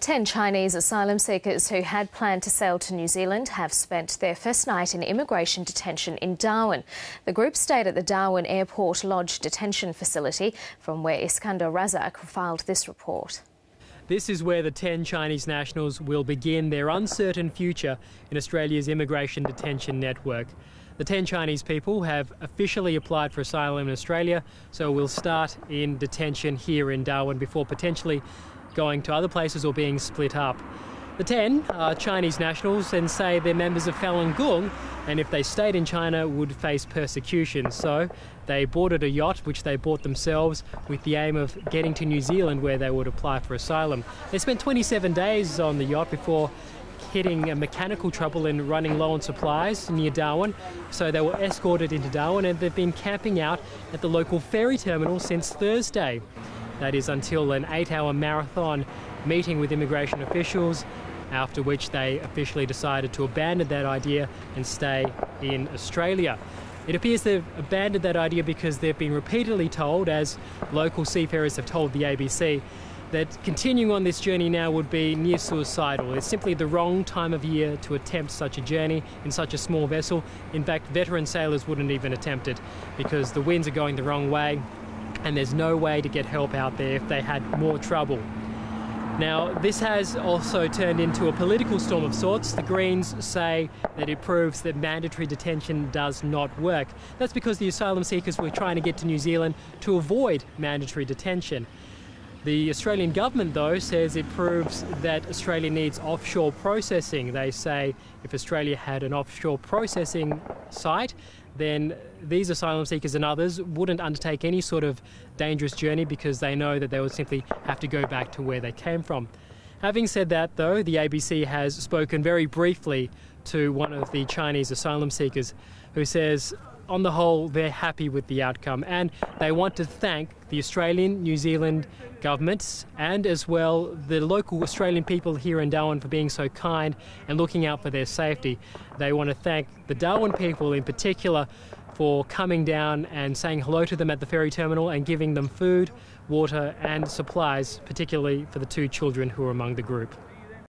10 Chinese asylum seekers who had planned to sail to New Zealand have spent their first night in immigration detention in Darwin. The group stayed at the Darwin Airport Lodge detention facility, from where Iskandar Razak filed this report. This is where the 10 Chinese nationals will begin their uncertain future in Australia's immigration detention network. The 10 Chinese people have officially applied for asylum in Australia, so will start in detention here in Darwin before potentially going to other places or being split up. The 10 are Chinese nationals and say they're members of Falun Gong, and if they stayed in China would face persecution. So they boarded a yacht which they bought themselves with the aim of getting to New Zealand, where they would apply for asylum. They spent 27 days on the yacht before hitting a mechanical trouble and running low on supplies near Darwin. So they were escorted into Darwin, and they've been camping out at the local ferry terminal since Thursday. That is until an 8-hour marathon meeting with immigration officials, after which they officially decided to abandon that idea and stay in Australia. It appears they've abandoned that idea because they've been repeatedly told, as local seafarers have told the ABC, that continuing on this journey now would be near suicidal. It's simply the wrong time of year to attempt such a journey in such a small vessel. In fact, veteran sailors wouldn't even attempt it because the winds are going the wrong way and there's no way to get help out there if they had more trouble. Now, this has also turned into a political storm of sorts. The Greens say that it proves that mandatory detention does not work. That's because the asylum seekers were trying to get to New Zealand to avoid mandatory detention. The Australian government, though, says it proves that Australia needs offshore processing. They say if Australia had an offshore processing site, then these asylum seekers and others wouldn't undertake any sort of dangerous journey because they know that they would simply have to go back to where they came from. Having said that, though, the ABC has spoken very briefly to one of the Chinese asylum seekers who says, on the whole, they're happy with the outcome, and they want to thank the Australian, New Zealand governments and as well the local Australian people here in Darwin for being so kind and looking out for their safety. They want to thank the Darwin people in particular for coming down and saying hello to them at the ferry terminal and giving them food, water and supplies, particularly for the 2 children who are among the group.